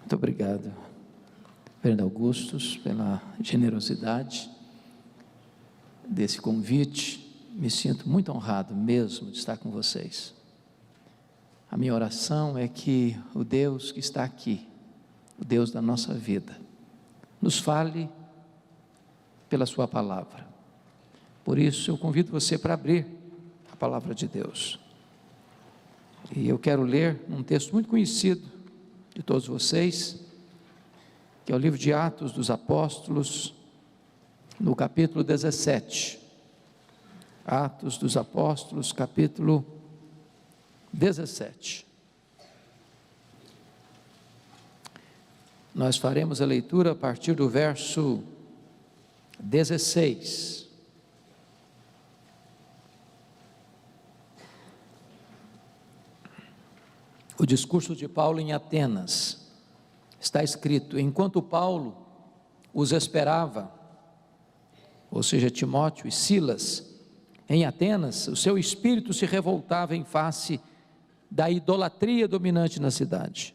Muito obrigado, Reverendo Augustus, pela generosidade desse convite. Me sinto muito honrado mesmo de estar com vocês. A minha oração é que o Deus que está aqui, o Deus da nossa vida, nos fale pela sua palavra. Por isso eu convido você para abrir a palavra de Deus. E eu quero ler um texto muito conhecido de todos vocês, que é o livro de Atos dos Apóstolos, no capítulo 17. Atos dos Apóstolos, capítulo 17. Nós faremos a leitura a partir do verso 16. O discurso de Paulo em Atenas. Está escrito: enquanto Paulo os esperava, ou seja, Timóteo e Silas, em Atenas, o seu espírito se revoltava em face da idolatria dominante na cidade.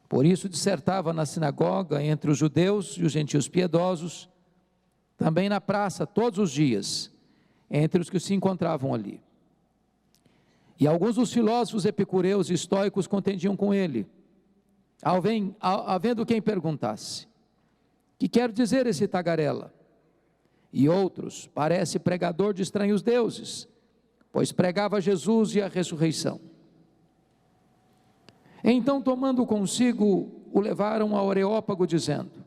Por isso dissertava na sinagoga entre os judeus e os gentios piedosos, também na praça todos os dias, entre os que se encontravam ali. E alguns dos filósofos epicureus e estoicos contendiam com ele, havendo quem perguntasse: que quer dizer esse tagarela? E outros: parece pregador de estranhos deuses, pois pregava Jesus e a ressurreição. Então, tomando consigo, o levaram ao Areópago, dizendo: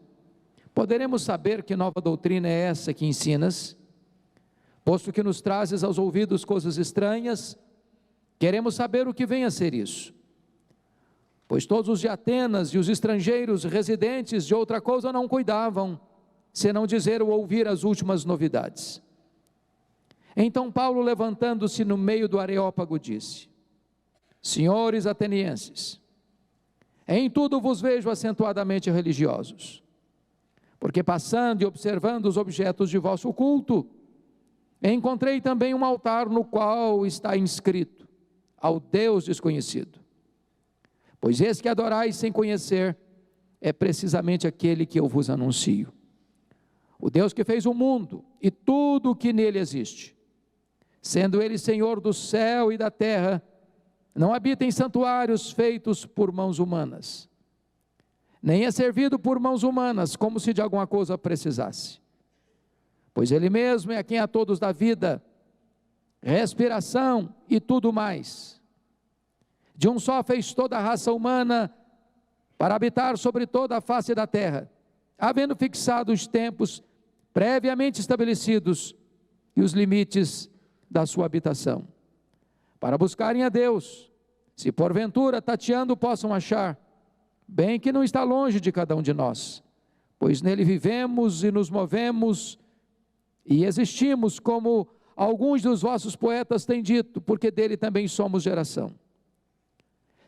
poderemos saber que nova doutrina é essa que ensinas? Posto que nos trazes aos ouvidos coisas estranhas, queremos saber o que vem a ser isso. Pois todos os de Atenas e os estrangeiros residentes de outra coisa não cuidavam, senão dizer ou ouvir as últimas novidades. Então Paulo, levantando-se no meio do Areópago, disse: senhores atenienses, em tudo vos vejo acentuadamente religiosos, porque passando e observando os objetos de vosso culto, encontrei também um altar no qual está inscrito: ao Deus desconhecido. Pois esse que adorais sem conhecer é precisamente aquele que eu vos anuncio. O Deus que fez o mundo e tudo o que nele existe, sendo ele Senhor do céu e da terra, não habita em santuários feitos por mãos humanas, nem é servido por mãos humanas, como se de alguma coisa precisasse. Pois ele mesmo é a quem a todos dá vida, respiração e tudo mais. De um só fez toda a raça humana para habitar sobre toda a face da terra, havendo fixado os tempos previamente estabelecidos e os limites da sua habitação, para buscarem a Deus, se porventura tateando possam achar, bem que não está longe de cada um de nós, pois nele vivemos e nos movemos e existimos, como alguns dos vossos poetas têm dito, porque dele também somos geração.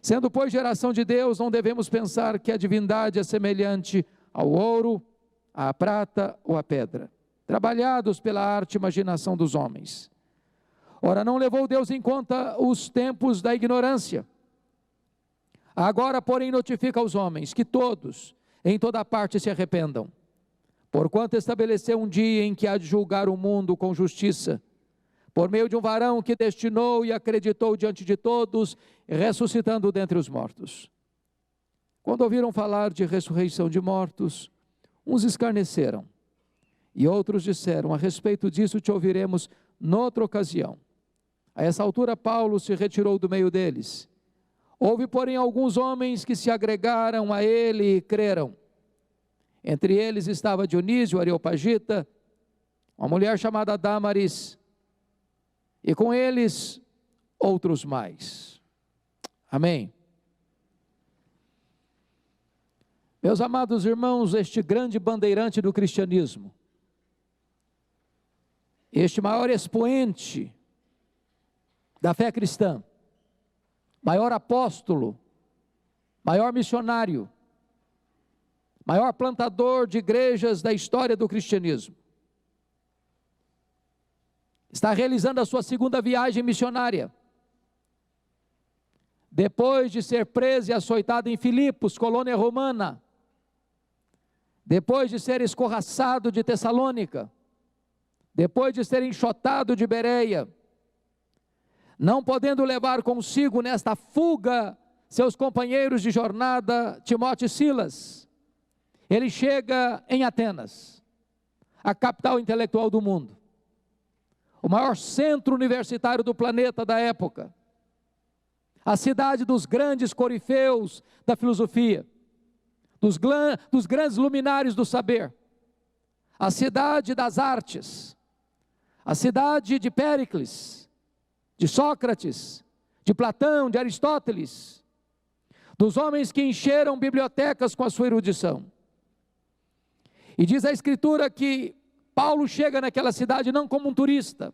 Sendo, pois, geração de Deus, não devemos pensar que a divindade é semelhante ao ouro, à prata ou à pedra, trabalhados pela arte e imaginação dos homens. Ora, não levou Deus em conta os tempos da ignorância. Agora, porém, notifica aos homens que todos, em toda parte, se arrependam, porquanto estabeleceu um dia em que há de julgar o mundo com justiça, por meio de um varão que destinou e acreditou diante de todos, ressuscitando dentre os mortos. Quando ouviram falar de ressurreição de mortos, uns escarneceram, e outros disseram: a respeito disso te ouviremos noutra ocasião. A essa altura Paulo se retirou do meio deles. Houve, porém, alguns homens que se agregaram a ele e creram. Entre eles estava Dionísio, Areopagita, uma mulher chamada Damaris, e com eles outros mais. Amém. Meus amados irmãos, este grande bandeirante do cristianismo, este maior expoente da fé cristã, maior apóstolo, maior missionário, maior plantador de igrejas da história do cristianismo, está realizando a sua segunda viagem missionária. Depois de ser preso e açoitado em Filipos, colônia romana, depois de ser escorraçado de Tessalônica, depois de ser enxotado de Bereia, não podendo levar consigo nesta fuga seus companheiros de jornada, Timóteo e Silas, ele chega em Atenas, a capital intelectual do mundo, o maior centro universitário do planeta da época, a cidade dos grandes corifeus da filosofia, dos grandes luminares do saber, a cidade das artes, a cidade de Péricles, de Sócrates, de Platão, de Aristóteles, dos homens que encheram bibliotecas com a sua erudição. E diz a Escritura que Paulo chega naquela cidade não como um turista,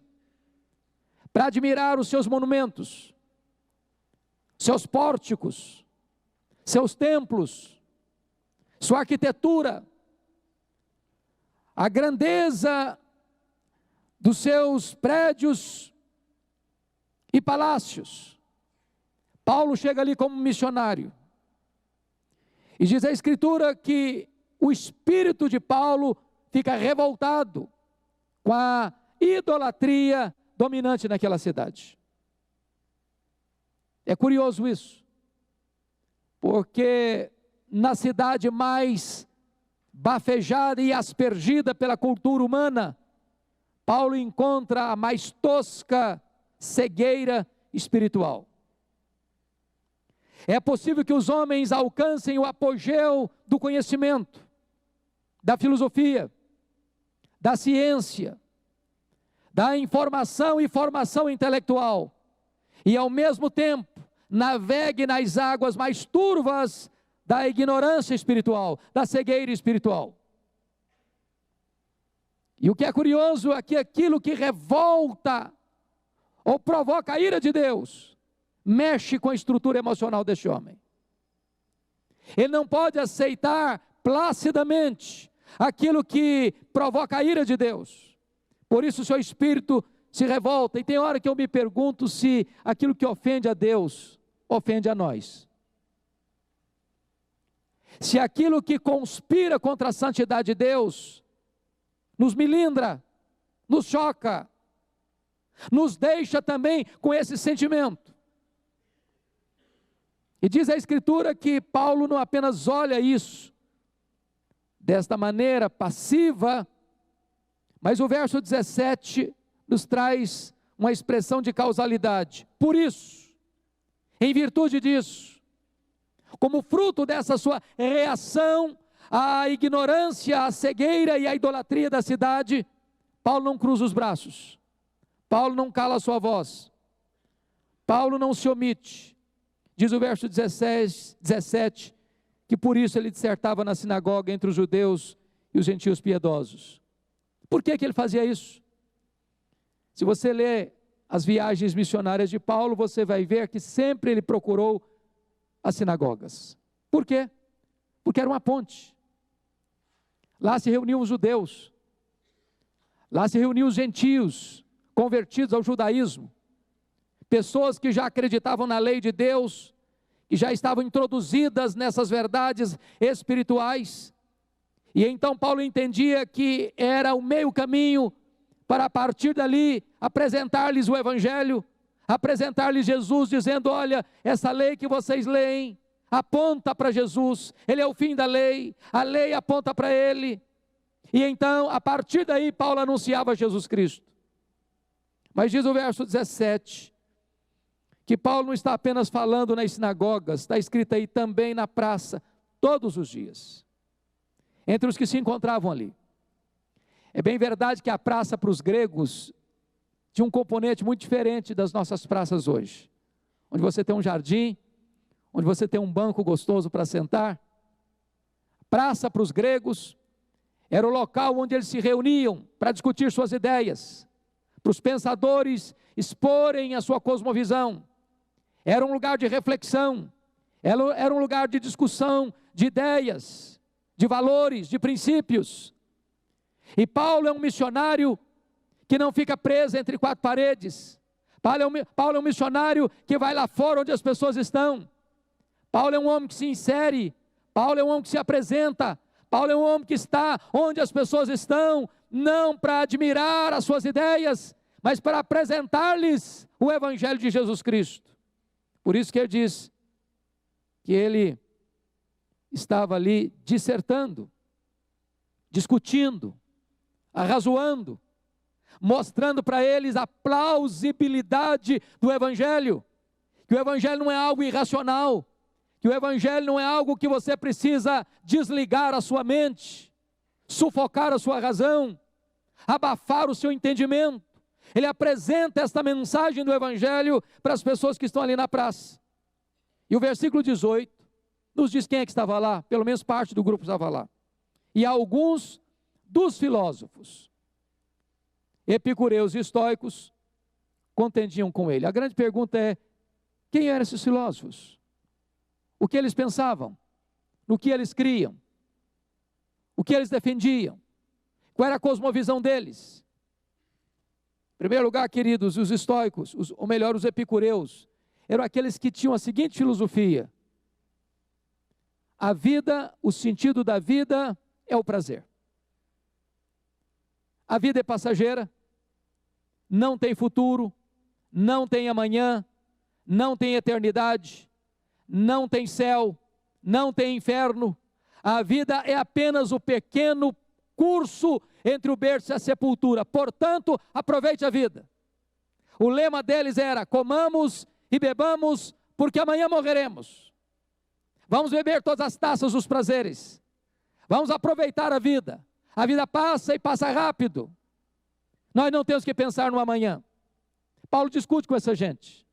para admirar os seus monumentos, seus pórticos, seus templos, sua arquitetura, a grandeza dos seus prédios e palácios. Paulo chega ali como missionário. E diz a Escritura que o espírito de Paulo fica revoltado com a idolatria dominante naquela cidade. É curioso isso, porque na cidade mais bafejada e aspergida pela cultura humana, Paulo encontra a mais tosca cegueira espiritual. É possível que os homens alcancem o apogeu do conhecimento, da filosofia, da ciência, da informação e formação intelectual, e ao mesmo tempo navegue nas águas mais turvas da ignorância espiritual, da cegueira espiritual. E o que é curioso é que aquilo que revolta ou provoca a ira de Deus, mexe com a estrutura emocional deste homem. Ele não pode aceitar placidamente aquilo que provoca a ira de Deus. Por isso o seu espírito se revolta. E tem hora que eu me pergunto se aquilo que ofende a Deus, ofende a nós. Se aquilo que conspira contra a santidade de Deus, nos melindra, nos choca, nos deixa também com esse sentimento. E diz a Escritura que Paulo não apenas olha isso desta maneira passiva, mas o verso 17 nos traz uma expressão de causalidade. Por isso, em virtude disso, como fruto dessa sua reação à ignorância, à cegueira e à idolatria da cidade, Paulo não cruza os braços, Paulo não cala a sua voz, Paulo não se omite. Diz o verso 17, que por isso ele dissertava na sinagoga entre os judeus e os gentios piedosos. Por que ele fazia isso? Se você ler as viagens missionárias de Paulo, você vai ver que sempre ele procurou as sinagogas. Por quê? Porque era uma ponte. Lá se reuniam os judeus, lá se reuniam os gentios, convertidos ao judaísmo, pessoas que já acreditavam na lei de Deus, que já estavam introduzidas nessas verdades espirituais, e então Paulo entendia que era o meio caminho para a partir dali apresentar-lhes o Evangelho, apresentar-lhes Jesus, dizendo: olha, essa lei que vocês leem, aponta para Jesus, Ele é o fim da lei, a lei aponta para Ele, e então a partir daí Paulo anunciava Jesus Cristo. Mas diz o verso 17, que Paulo não está apenas falando nas sinagogas, está escrito aí também na praça, todos os dias, entre os que se encontravam ali. É bem verdade que a praça para os gregos tinha um componente muito diferente das nossas praças hoje, onde você tem um jardim, onde você tem um banco gostoso para sentar. Praça para os gregos era o local onde eles se reuniam para discutir suas ideias, para os pensadores exporem a sua cosmovisão. Era um lugar de reflexão, era um lugar de discussão de ideias, de valores, de princípios. E Paulo é um missionário que não fica preso entre quatro paredes. Paulo é um missionário que vai lá fora onde as pessoas estão. Paulo é um homem que se insere, Paulo é um homem que se apresenta, Paulo é um homem que está onde as pessoas estão, não para admirar as suas ideias, mas para apresentar-lhes o Evangelho de Jesus Cristo. Por isso que ele diz que ele estava ali dissertando, discutindo, arrazoando, mostrando para eles a plausibilidade do Evangelho, que o Evangelho não é algo irracional, que o Evangelho não é algo que você precisa desligar a sua mente, sufocar a sua razão, abafar o seu entendimento. Ele apresenta esta mensagem do Evangelho para as pessoas que estão ali na praça. E o versículo 18 nos diz quem é que estava lá, pelo menos parte do grupo estava lá. E alguns dos filósofos, epicureus e estoicos, contendiam com ele. A grande pergunta é, quem eram esses filósofos? O que eles pensavam? No que eles criam? O que eles defendiam? Qual era a cosmovisão deles? Em primeiro lugar, queridos, os estoicos, ou melhor, os epicureus, eram aqueles que tinham a seguinte filosofia: a vida, o sentido da vida é o prazer. A vida é passageira, não tem futuro, não tem amanhã, não tem eternidade, não tem céu, não tem inferno. A vida é apenas o pequeno curso entre o berço e a sepultura. Portanto, aproveite a vida. O lema deles era: comamos e bebamos, porque amanhã morreremos. Vamos beber todas as taças dos prazeres. Vamos aproveitar a vida. A vida passa e passa rápido. Nós não temos que pensar no amanhã. Paulo discute com essa gente,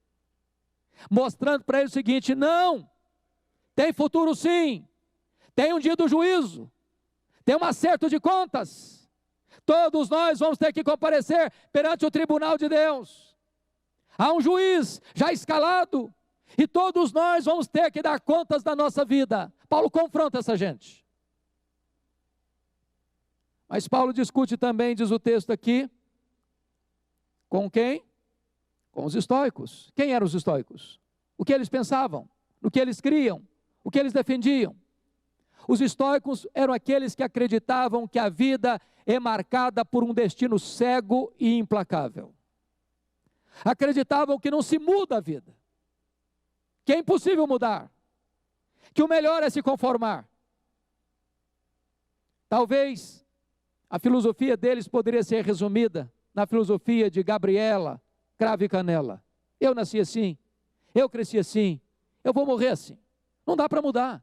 mostrando para ele o seguinte: não, tem futuro sim, tem um dia do juízo, tem um acerto de contas, todos nós vamos ter que comparecer perante o tribunal de Deus, há um juiz já escalado, e todos nós vamos ter que dar contas da nossa vida. Paulo confronta essa gente, mas Paulo discute também, diz o texto aqui, com quem? Com os estoicos. Quem eram os estoicos? O que eles pensavam? No que eles criam? O que eles defendiam? Os estoicos eram aqueles que acreditavam que a vida é marcada por um destino cego e implacável. Acreditavam que não se muda a vida, que é impossível mudar, que o melhor é se conformar. Talvez a filosofia deles poderia ser resumida na filosofia de Gabriela Cravo e Canela: eu nasci assim, eu cresci assim, eu vou morrer assim, não dá para mudar.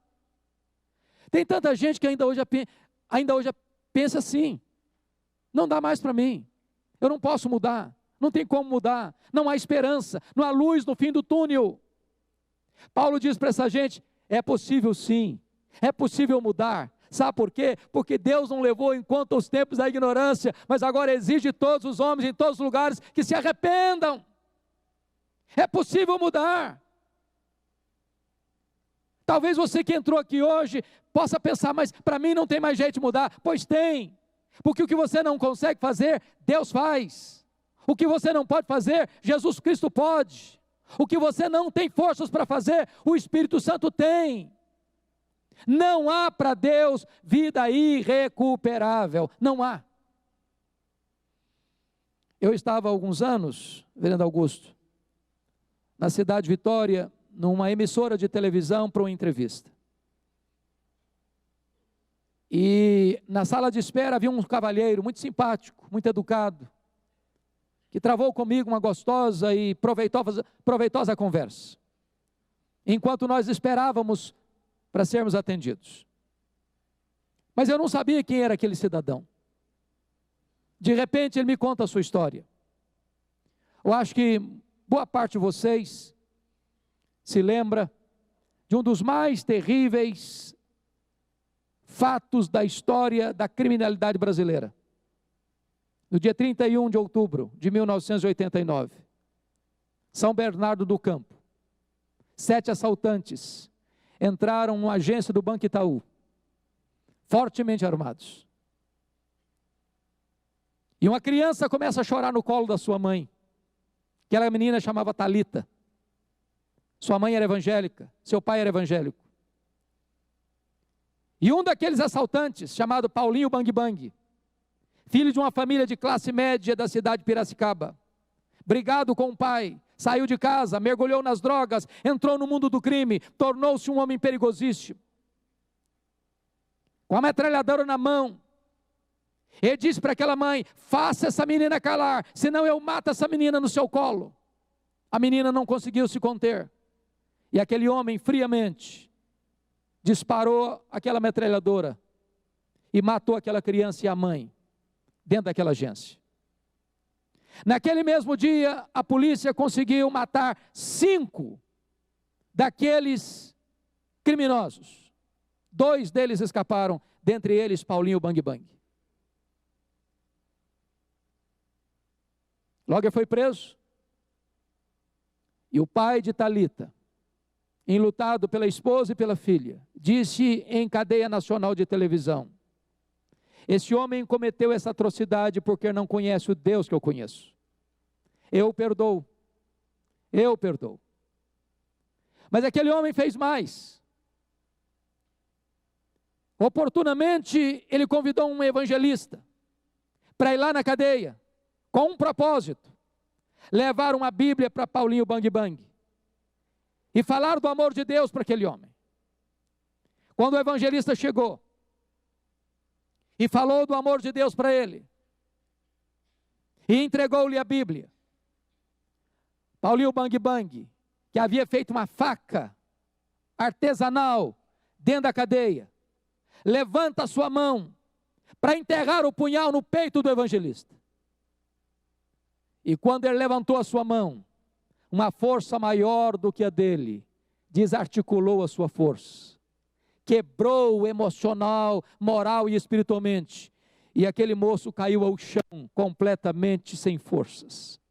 Tem tanta gente que ainda hoje pensa assim: não dá mais para mim, eu não posso mudar, não tem como mudar, não há esperança, não há luz no fim do túnel. Paulo diz para essa gente: é possível sim, é possível mudar. Sabe por quê? Porque Deus não levou em conta os tempos da ignorância, mas agora exige de todos os homens em todos os lugares que se arrependam. É possível mudar. Talvez você que entrou aqui hoje possa pensar: mas para mim não tem mais jeito de mudar. Pois tem, porque o que você não consegue fazer, Deus faz. O que você não pode fazer, Jesus Cristo pode. O que você não tem forças para fazer, o Espírito Santo tem. Não há para Deus vida irrecuperável, não há. Eu estava há alguns anos, vereador Augusto, na cidade de Vitória, numa emissora de televisão para uma entrevista. E na sala de espera havia um cavalheiro muito simpático, muito educado, que travou comigo uma gostosa e proveitosa conversa, enquanto nós esperávamos para sermos atendidos. Mas eu não sabia quem era aquele cidadão. De repente ele me conta a sua história. Eu acho que boa parte de vocês se lembra de um dos mais terríveis fatos da história da criminalidade brasileira. No dia 31 de outubro de 1989, São Bernardo do Campo, 7 assaltantes entraram numa agência do Banco Itaú, fortemente armados. E uma criança começa a chorar no colo da sua mãe. Aquela menina chamava Talita. Sua mãe era evangélica, seu pai era evangélico. E um daqueles assaltantes, chamado Paulinho Bang Bang, filho de uma família de classe média da cidade de Piracicaba, brigado com o pai, saiu de casa, mergulhou nas drogas, entrou no mundo do crime, tornou-se um homem perigosíssimo. Com a metralhadora na mão, ele disse para aquela mãe: faça essa menina calar, senão eu mato essa menina no seu colo. A menina não conseguiu se conter, e aquele homem friamente disparou aquela metralhadora e matou aquela criança e a mãe dentro daquela agência. Naquele mesmo dia, a polícia conseguiu matar 5 daqueles criminosos. 2 deles escaparam, dentre eles Paulinho Bang Bang. Logo ele foi preso, e o pai de Thalita, enlutado pela esposa e pela filha, disse em cadeia nacional de televisão: esse homem cometeu essa atrocidade porque não conhece o Deus que eu conheço. Eu perdoo. Eu perdoo. Mas aquele homem fez mais. Oportunamente, ele convidou um evangelista para ir lá na cadeia, com um propósito: levar uma Bíblia para Paulinho Bang Bang e falar do amor de Deus para aquele homem. Quando o evangelista chegou e falou do amor de Deus para ele, e entregou-lhe a Bíblia, Paulinho Bang Bang, que havia feito uma faca artesanal dentro da cadeia, levanta a sua mão para enterrar o punhal no peito do evangelista. E quando ele levantou a sua mão, uma força maior do que a dele desarticulou a sua força, quebrou emocional, moral e espiritualmente, e aquele moço caiu ao chão completamente sem forças.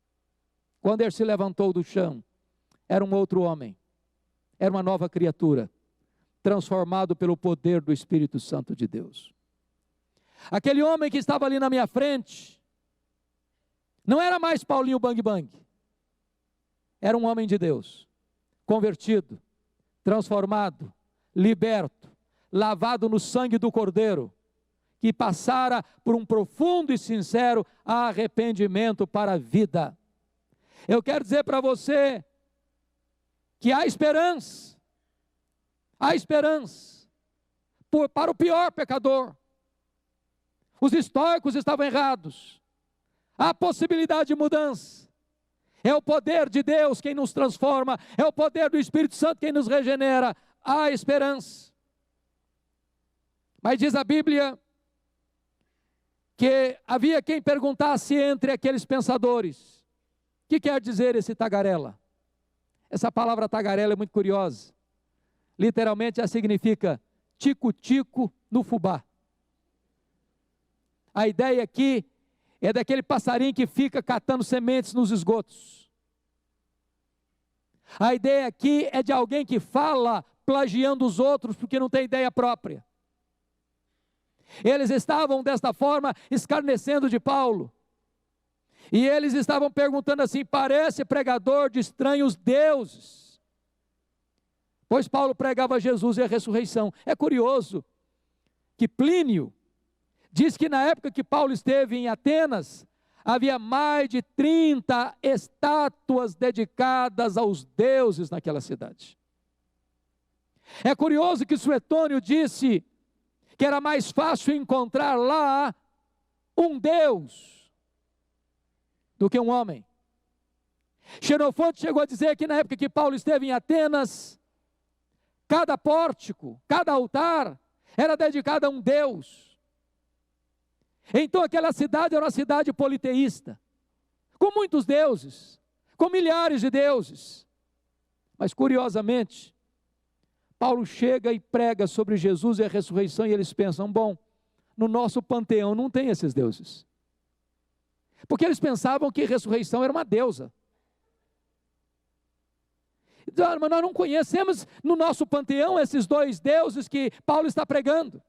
Quando ele se levantou do chão, era um outro homem, era uma nova criatura, transformado pelo poder do Espírito Santo de Deus. Aquele homem que estava ali na minha frente não era mais Paulinho Bang Bang, era um homem de Deus, convertido, transformado, liberto, lavado no sangue do Cordeiro, que passara por um profundo e sincero arrependimento para a vida. Eu quero dizer para você que há esperança para o pior pecador. Os estoicos estavam errados, há possibilidade de mudança. É o poder de Deus quem nos transforma, é o poder do Espírito Santo quem nos regenera. Há esperança. Mas diz a Bíblia que havia quem perguntasse entre aqueles pensadores: o que quer dizer esse tagarela? Essa palavra tagarela é muito curiosa. Literalmente ela significa tico-tico no fubá. A ideia aqui é daquele passarinho que fica catando sementes nos esgotos. A ideia aqui é de alguém que fala plagiando os outros porque não tem ideia própria. Eles estavam desta forma escarnecendo de Paulo. E eles estavam perguntando assim: parece pregador de estranhos deuses. Pois Paulo pregava Jesus e a ressurreição. É curioso que Plínio diz que na época que Paulo esteve em Atenas, havia mais de 30 estátuas dedicadas aos deuses naquela cidade. É curioso que Suetônio disse que era mais fácil encontrar lá um Deus do que um homem. Xenofonte chegou a dizer que na época que Paulo esteve em Atenas, cada pórtico, cada altar era dedicado a um Deus. Então aquela cidade era uma cidade politeísta, com muitos deuses, com milhares de deuses. Mas curiosamente, Paulo chega e prega sobre Jesus e a ressurreição, e eles pensam: bom, no nosso panteão não tem esses deuses. Porque eles pensavam que ressurreição era uma deusa. Mas nós não conhecemos no nosso panteão esses 2 deuses que Paulo está pregando.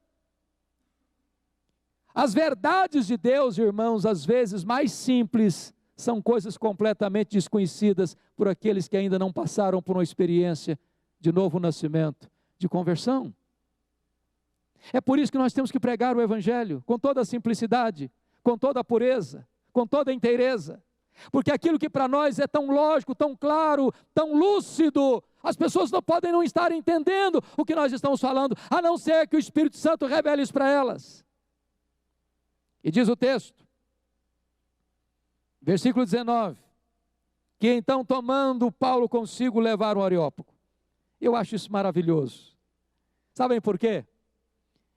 As verdades de Deus, irmãos, às vezes mais simples, são coisas completamente desconhecidas por aqueles que ainda não passaram por uma experiência de novo nascimento, de conversão. É por isso que nós temos que pregar o Evangelho com toda a simplicidade, com toda a pureza, com toda a inteireza. Porque aquilo que para nós é tão lógico, tão claro, tão lúcido, as pessoas não podem não estar entendendo o que nós estamos falando, a não ser que o Espírito Santo revele isso para elas. E diz o texto, versículo 19, que então tomando Paulo consigo levaram o Areópago. Eu acho isso maravilhoso. Sabem por quê?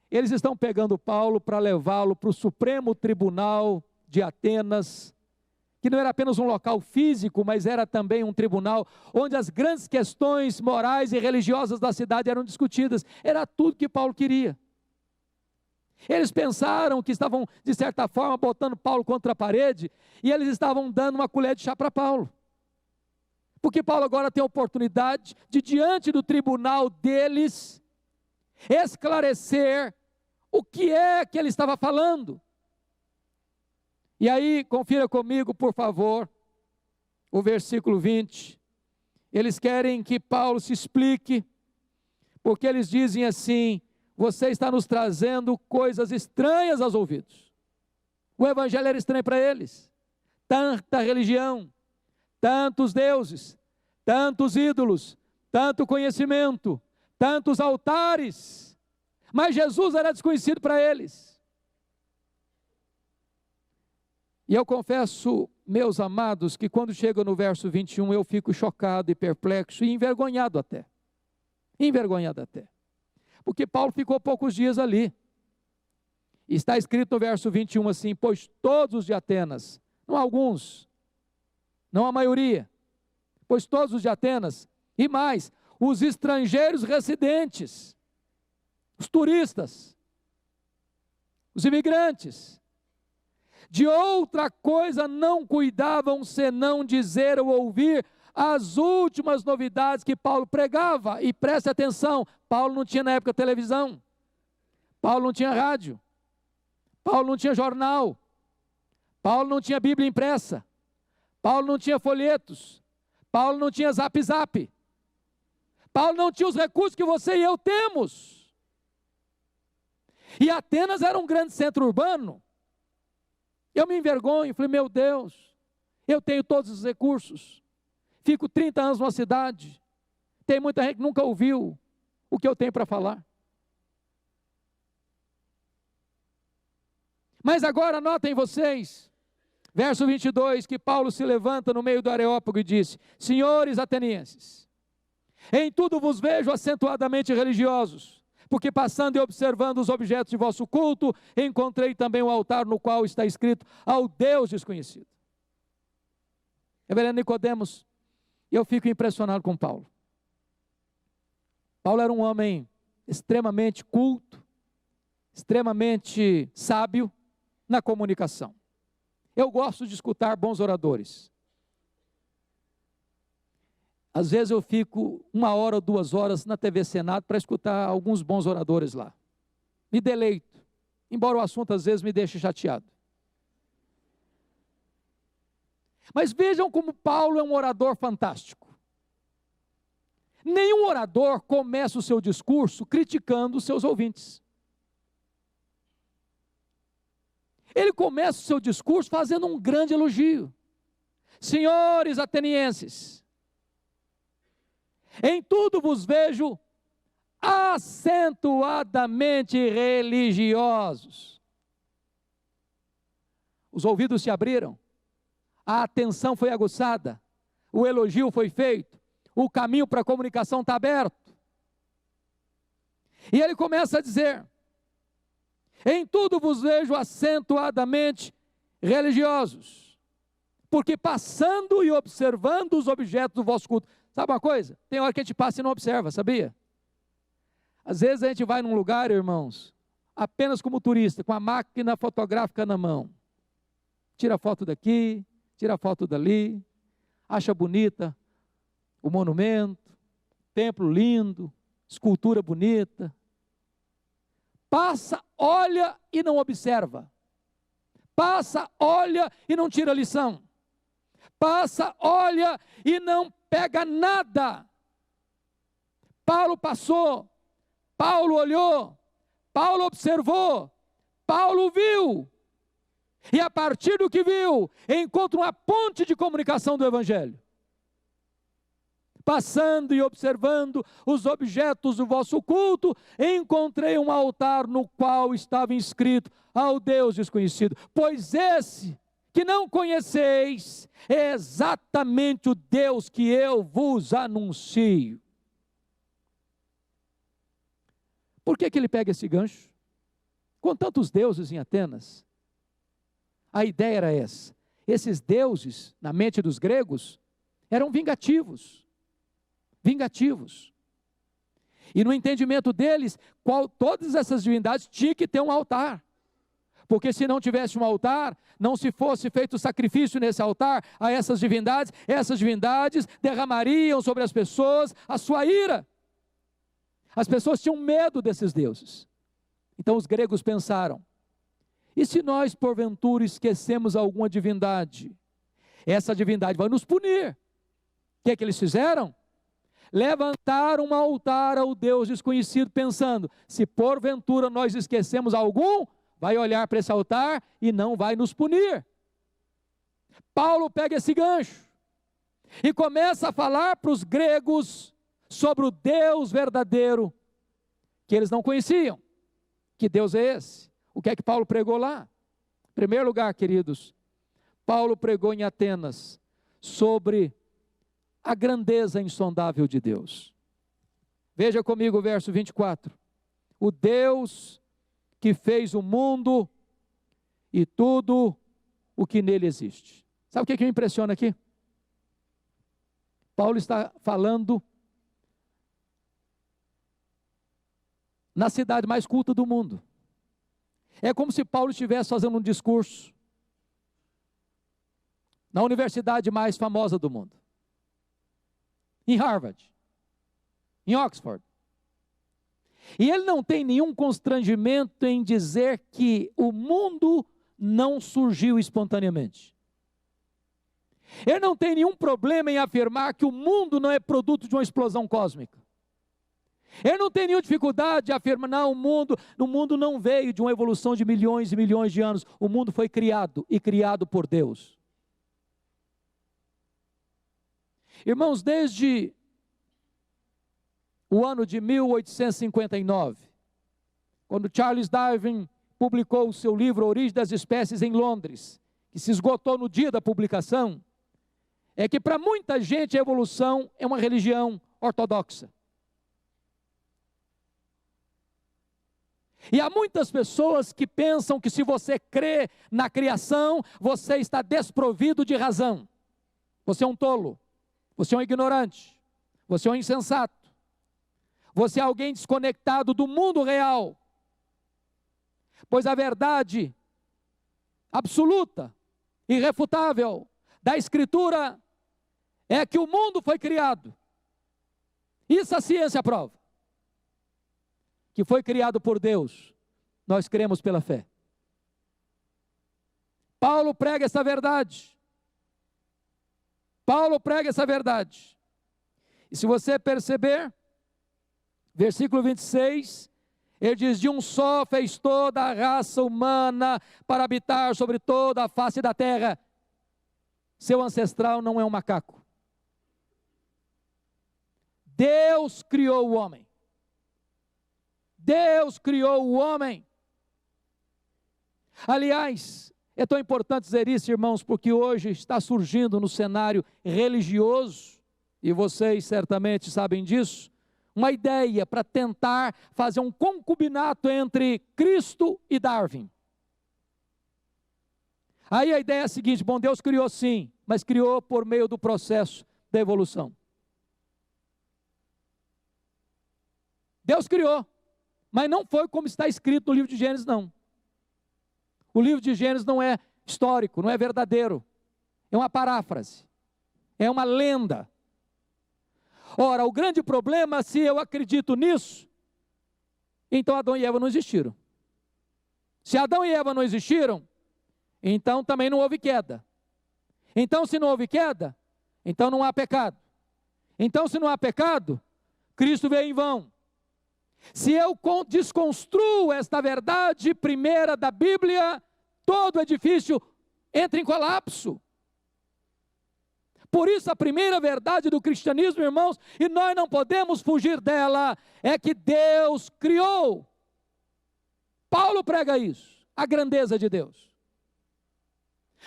Eles estão pegando Paulo para levá-lo para o Supremo Tribunal de Atenas, que não era apenas um local físico, mas era também um tribunal, onde as grandes questões morais e religiosas da cidade eram discutidas. Era tudo que Paulo queria. Eles pensaram que estavam, de certa forma, botando Paulo contra a parede, e eles estavam dando uma colher de chá para Paulo. Porque Paulo agora tem a oportunidade de, diante do tribunal deles, esclarecer o que é que ele estava falando. E aí, confira comigo, por favor, o versículo 20. Eles querem que Paulo se explique, porque eles dizem assim: você está nos trazendo coisas estranhas aos ouvidos. O evangelho era estranho para eles. Tanta religião, tantos deuses, tantos ídolos, tanto conhecimento, tantos altares, mas Jesus era desconhecido para eles. E eu confesso, meus amados, que quando chega no verso 21, eu fico chocado e perplexo e envergonhado até. Envergonhado até. Porque Paulo ficou poucos dias ali. Está escrito no verso 21 assim: pois todos os de Atenas, não alguns, não a maioria, pois todos os de Atenas, e mais, os estrangeiros residentes, os turistas, os imigrantes, de outra coisa não cuidavam senão dizer ou ouvir as últimas novidades que Paulo pregava. E preste atenção, Paulo não tinha na época televisão, Paulo não tinha rádio, Paulo não tinha jornal, Paulo não tinha Bíblia impressa, Paulo não tinha folhetos, Paulo não tinha zap zap, Paulo não tinha os recursos que você e eu temos. E Atenas era um grande centro urbano. Eu me envergonho, falei, meu Deus, eu tenho todos os recursos, fico 30 anos numa cidade, tem muita gente que nunca ouviu o que eu tenho para falar. Mas agora notem vocês, verso 22, que Paulo se levanta no meio do Areópago e disse: senhores atenienses, em tudo vos vejo acentuadamente religiosos, porque passando e observando os objetos de vosso culto, encontrei também o altar no qual está escrito: ao Deus desconhecido. Reverendo Nicodemos, eu fico impressionado com Paulo. Paulo era um homem extremamente culto, extremamente sábio na comunicação. Eu gosto de escutar bons oradores. Às vezes eu fico 1 hora ou 2 horas na TV Senado para escutar alguns bons oradores lá. Me deleito, embora o assunto às vezes me deixe chateado. Mas vejam como Paulo é um orador fantástico. Nenhum orador começa o seu discurso criticando os seus ouvintes. Ele começa o seu discurso fazendo um grande elogio. Senhores atenienses, em tudo vos vejo acentuadamente religiosos. Os ouvidos se abriram, a atenção foi aguçada, o elogio foi feito, o caminho para a comunicação está aberto. E ele começa a dizer: em tudo vos vejo acentuadamente religiosos, porque passando e observando os objetos do vosso culto. Sabe uma coisa? Tem hora que a gente passa e não observa, sabia? Às vezes a gente vai num lugar, irmãos, apenas como turista, com a máquina fotográfica na mão. Tira foto daqui, tira foto dali, acha bonita o monumento, templo lindo, escultura bonita. Passa, olha e não observa. Passa, olha e não tira lição. Passa, olha e não pega nada. Paulo passou, Paulo olhou, Paulo observou, Paulo viu, e a partir do que viu, encontra uma ponte de comunicação do Evangelho. Passando e observando os objetos do vosso culto, encontrei um altar no qual estava inscrito ao Deus desconhecido. Pois esse que não conheceis é exatamente o Deus que eu vos anuncio. Por que ele pega esse gancho? Com tantos deuses em Atenas, a ideia era essa. Esses deuses, na mente dos gregos, eram vingativos. E no entendimento deles, todas essas divindades tinham que ter um altar. Porque se não tivesse um altar, não se fosse feito sacrifício nesse altar a essas divindades derramariam sobre as pessoas a sua ira. As pessoas tinham medo desses deuses. Então os gregos pensaram, e se nós porventura esquecemos alguma divindade? Essa divindade vai nos punir. O que eles fizeram? Levantaram um altar ao Deus desconhecido, pensando, se porventura nós esquecemos algum, vai olhar para esse altar e não vai nos punir. Paulo pega esse gancho e começa a falar para os gregos sobre o Deus verdadeiro, que eles não conheciam. Que Deus é esse? O que é que Paulo pregou lá? Em primeiro lugar, queridos, Paulo pregou em Atenas sobre a grandeza insondável de Deus. Veja comigo o verso 24. O Deus que fez o mundo e tudo o que nele existe. Sabe o que me impressiona aqui? Paulo está falando na cidade mais culta do mundo. É como se Paulo estivesse fazendo um discurso na universidade mais famosa do mundo. Em Harvard, em Oxford. E ele não tem nenhum constrangimento em dizer que o mundo não surgiu espontaneamente. Ele não tem nenhum problema em afirmar que o mundo não é produto de uma explosão cósmica. Ele não tem nenhuma dificuldade de afirmar, não, o mundo não veio de uma evolução de milhões e milhões de anos. O mundo foi criado e criado por Deus. Irmãos, desde o ano de 1859, quando Charles Darwin publicou o seu livro Origem das Espécies em Londres, que se esgotou no dia da publicação, é que para muita gente a evolução é uma religião ortodoxa. E há muitas pessoas que pensam que se você crê na criação, você está desprovido de razão. Você é um tolo, você é um ignorante, você é um insensato, você é alguém desconectado do mundo real. Pois a verdade absoluta, irrefutável da Escritura é que o mundo foi criado. Isso a ciência prova. Que foi criado por Deus, nós cremos pela fé. Paulo prega essa verdade. Paulo prega essa verdade. E se você perceber, versículo 26, ele diz, de um só fez toda a raça humana para habitar sobre toda a face da terra. Seu ancestral não é um macaco. Deus criou o homem. Deus criou o homem. Aliás, é tão importante dizer isso, irmãos, porque hoje está surgindo no cenário religioso, e vocês certamente sabem disso, uma ideia para tentar fazer um concubinato entre Cristo e Darwin. Aí a ideia é a seguinte, bom, Deus criou sim, mas criou por meio do processo da evolução. Deus criou. Mas não foi como está escrito no livro de Gênesis, não. O livro de Gênesis não é histórico, não é verdadeiro. É uma paráfrase. É uma lenda. Ora, o grande problema, se eu acredito nisso, então Adão e Eva não existiram. Se Adão e Eva não existiram, então também não houve queda. Então, se não houve queda, então não há pecado. Então, se não há pecado, Cristo veio em vão. Se eu desconstruo esta verdade primeira da Bíblia, todo edifício entra em colapso. Por isso a primeira verdade do cristianismo, irmãos, e nós não podemos fugir dela, é que Deus criou. Paulo prega isso, a grandeza de Deus.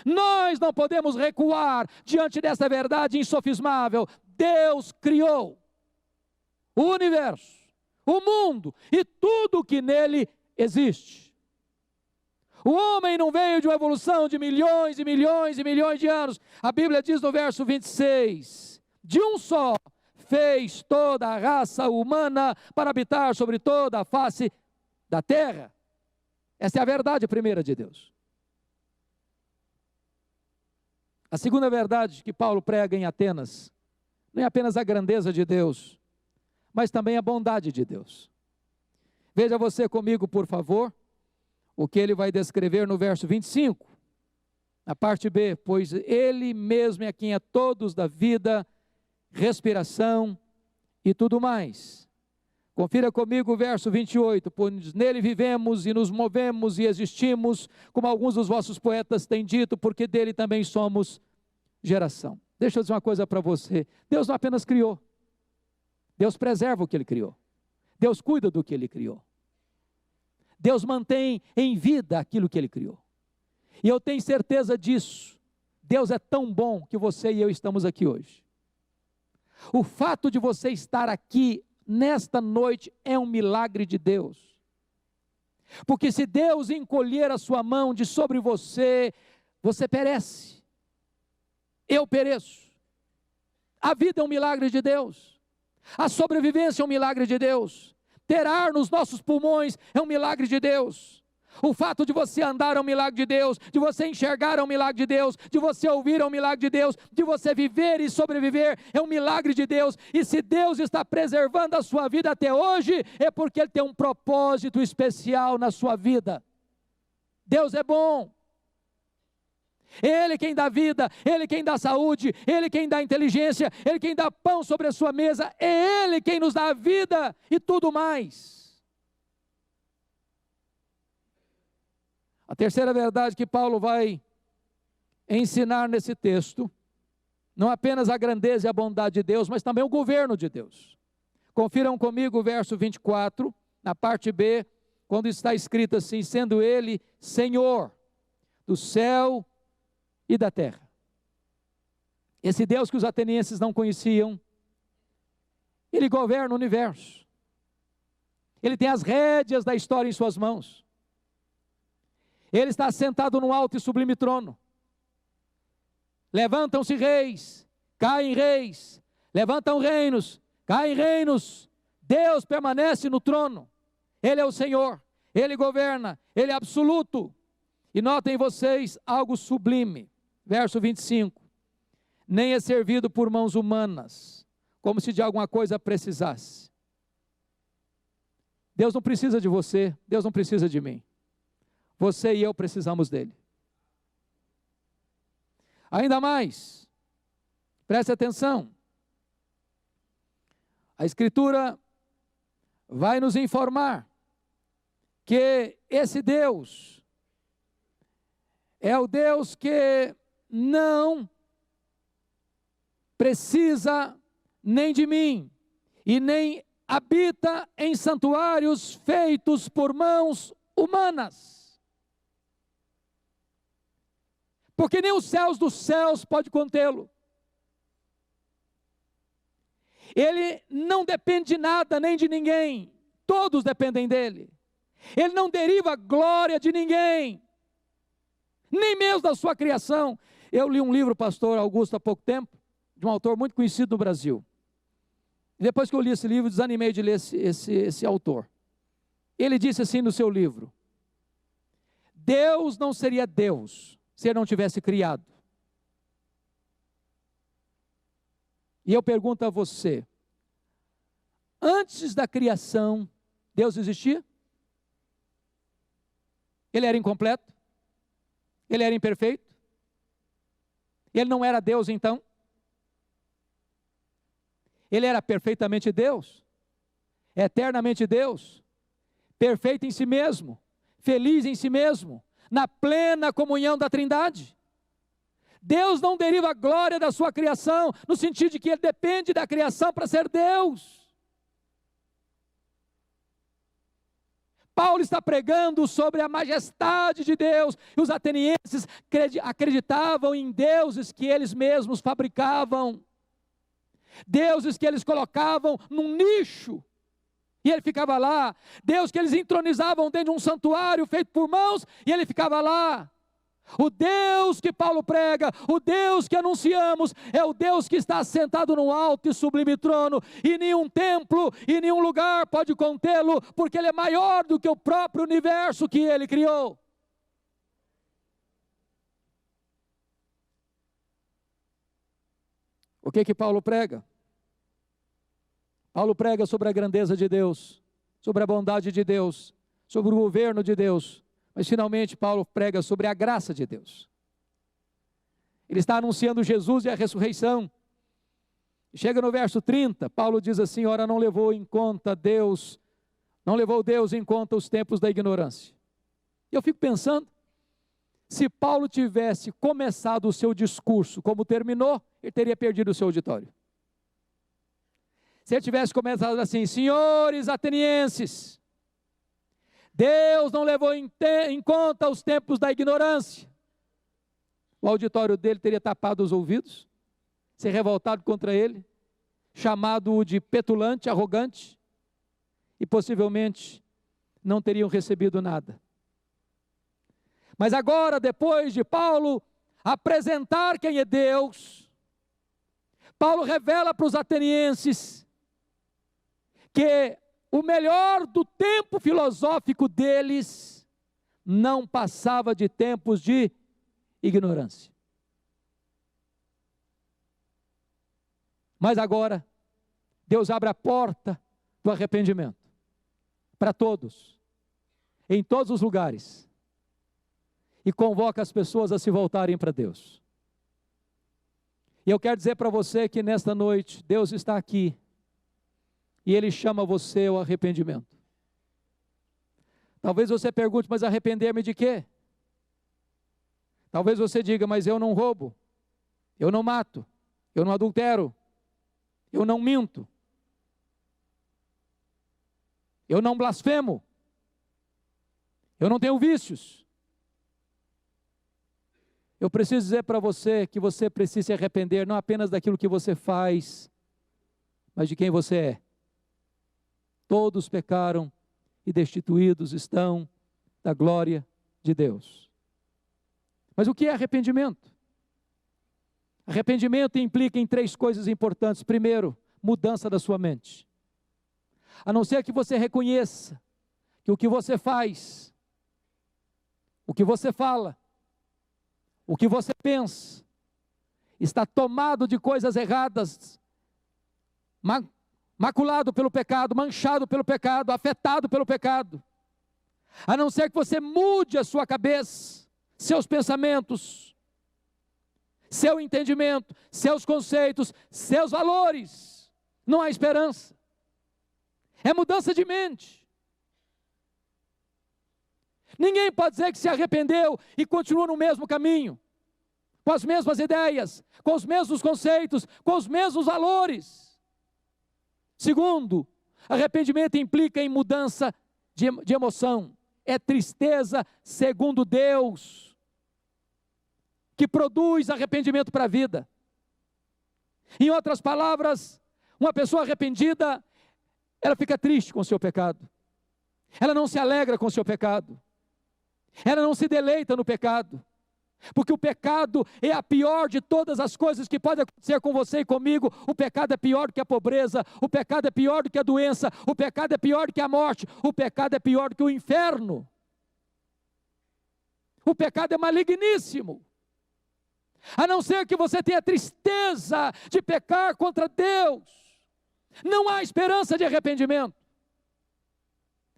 Nós não podemos recuar diante dessa verdade insofismável. Deus criou o universo, o mundo e tudo que nele existe. O homem não veio de uma evolução de milhões e milhões e milhões de anos. A Bíblia diz no verso 26, de um só fez toda a raça humana para habitar sobre toda a face da terra. Essa é a verdade primeira de Deus. A segunda verdade que Paulo prega em Atenas, não é apenas a grandeza de Deus, mas também a bondade de Deus. Veja você comigo, por favor, o que ele vai descrever no verso 25, na parte B, pois ele mesmo é quem é todos da vida, respiração e tudo mais. Confira comigo o verso 28, pois nele vivemos e nos movemos e existimos, como alguns dos vossos poetas têm dito, porque dele também somos geração. Deixa eu dizer uma coisa para você, Deus não apenas criou, Deus preserva o que ele criou, Deus cuida do que ele criou. Deus mantém em vida aquilo que ele criou. E eu tenho certeza disso. Deus é tão bom que você e eu estamos aqui hoje. O fato de você estar aqui nesta noite é um milagre de Deus. Porque se Deus encolher a sua mão de sobre você, você perece. Eu pereço. A vida é um milagre de Deus. A sobrevivência é um milagre de Deus. Ter ar nos nossos pulmões é um milagre de Deus. O fato de você andar é um milagre de Deus, de você enxergar é um milagre de Deus, de você ouvir é um milagre de Deus, de você viver e sobreviver é um milagre de Deus. E se Deus está preservando a sua vida até hoje, é porque Ele tem um propósito especial na sua vida. Deus é bom. Ele quem dá vida, Ele quem dá saúde, Ele quem dá inteligência, Ele quem dá pão sobre a sua mesa, é Ele quem nos dá a vida e tudo mais. A terceira verdade que Paulo vai ensinar nesse texto, não apenas a grandeza e a bondade de Deus, mas também o governo de Deus. Confiram comigo o verso 24, na parte B, quando está escrito assim, sendo Ele Senhor do céu e da terra. Esse Deus que os atenienses não conheciam, Ele governa o universo. Ele tem as rédeas da história em suas mãos. Ele está sentado no alto e sublime trono. Levantam-se reis, caem reis, levantam reinos, caem reinos. Deus permanece no trono. Ele é o Senhor, Ele governa, Ele é absoluto. E notem vocês algo sublime. Verso 25, nem é servido por mãos humanas, como se de alguma coisa precisasse. Deus não precisa de você, Deus não precisa de mim. Você e eu precisamos dEle. Ainda mais, preste atenção, a Escritura vai nos informar que esse Deus é o Deus que não precisa nem de mim, e nem habita em santuários feitos por mãos humanas, porque nem os céus dos céus pode contê-lo. Ele não depende de nada nem de ninguém, todos dependem dele. Ele não deriva glória de ninguém, nem mesmo da sua criação. Eu li um livro, pastor Augusto, há pouco tempo, de um autor muito conhecido no Brasil. E depois que eu li esse livro, desanimei de ler esse autor. Ele disse assim no seu livro: Deus não seria Deus se Ele não tivesse criado. E eu pergunto a você, antes da criação, Deus existia? Ele era incompleto? Ele era imperfeito? Ele não era Deus então? Ele era perfeitamente Deus? eternamente Deus, perfeito em si mesmo, feliz em si mesmo, na plena comunhão da Trindade. Deus não deriva a glória da sua criação, no sentido de que Ele depende da criação para ser Deus. Paulo está pregando sobre a majestade de Deus, e os atenienses acreditavam em deuses que eles mesmos fabricavam, deuses que eles colocavam num nicho, e ele ficava lá, Deus que eles entronizavam dentro de um santuário feito por mãos, e ele ficava lá. O Deus que Paulo prega, o Deus que anunciamos, é o Deus que está sentado num alto e sublime trono, e nenhum templo, e nenhum lugar pode contê-lo, porque Ele é maior do que o próprio universo que Ele criou. O que Paulo prega? Paulo prega sobre a grandeza de Deus, sobre a bondade de Deus, sobre o governo de Deus. Mas finalmente Paulo prega sobre a graça de Deus. Ele está anunciando Jesus e a ressurreição. Chega no verso 30, Paulo diz assim: ora, não levou Deus em conta os tempos da ignorância. E eu fico pensando, se Paulo tivesse começado o seu discurso como terminou, ele teria perdido o seu auditório. Se ele tivesse começado assim: senhores atenienses, Deus não levou em conta os tempos da ignorância, o auditório dele teria tapado os ouvidos, se revoltado contra ele, chamado-o de petulante, arrogante, e possivelmente não teriam recebido nada. Mas agora, depois de Paulo apresentar quem é Deus, Paulo revela para os atenienses que o melhor do tempo filosófico deles não passava de tempos de ignorância. Mas agora, Deus abre a porta do arrependimento para todos, em todos os lugares, e convoca as pessoas a se voltarem para Deus. E eu quero dizer para você que nesta noite, Deus está aqui, e Ele chama você ao arrependimento. Talvez você pergunte: mas arrepender-me de quê? Talvez você diga: mas eu não roubo, eu não mato, eu não adultero, eu não minto, eu não blasfemo, eu não tenho vícios. Eu preciso dizer para você que você precisa se arrepender não apenas daquilo que você faz, mas de quem você é. Todos pecaram e destituídos estão da glória de Deus. Mas o que é arrependimento? Arrependimento implica em 3 coisas importantes. Primeiro, mudança da sua mente. A não ser que você reconheça que o que você faz, o que você fala, o que você pensa, está tomado de coisas erradas, maculado pelo pecado, manchado pelo pecado, afetado pelo pecado. A não ser que você mude a sua cabeça, seus pensamentos, seu entendimento, seus conceitos, seus valores, não há esperança. É mudança de mente. Ninguém pode dizer que se arrependeu e continua no mesmo caminho, com as mesmas ideias, com os mesmos conceitos, com os mesmos valores. Segundo, arrependimento implica em mudança de emoção. É tristeza segundo Deus, que produz arrependimento para a vida. Em outras palavras, uma pessoa arrependida, ela fica triste com o seu pecado. Ela não se alegra com o seu pecado. Ela não se deleita no pecado. Porque o pecado é a pior de todas as coisas que pode acontecer com você e comigo. O pecado é pior do que a pobreza, o pecado é pior do que a doença, o pecado é pior do que a morte, o pecado é pior do que o inferno. O pecado é maligníssimo. A não ser que você tenha tristeza de pecar contra Deus, não há esperança de arrependimento.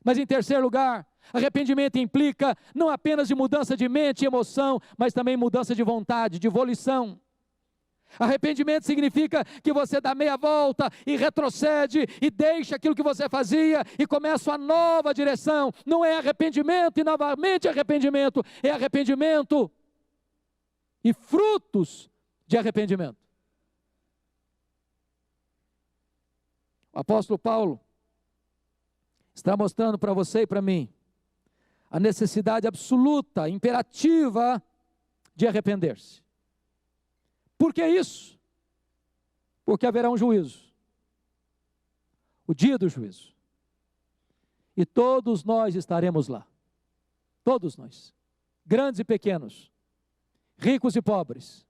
Mas em terceiro lugar, arrependimento implica não apenas de mudança de mente e emoção, mas também mudança de vontade, de volição. Arrependimento significa que você dá meia volta e retrocede e deixa aquilo que você fazia e começa uma nova direção. Não é arrependimento e novamente arrependimento, é arrependimento e frutos de arrependimento. O apóstolo Paulo está mostrando para você e para mim a necessidade absoluta, imperativa de arrepender-se. Por que isso? Porque haverá um juízo, o dia do juízo, e todos nós estaremos lá, todos nós, grandes e pequenos, ricos e pobres,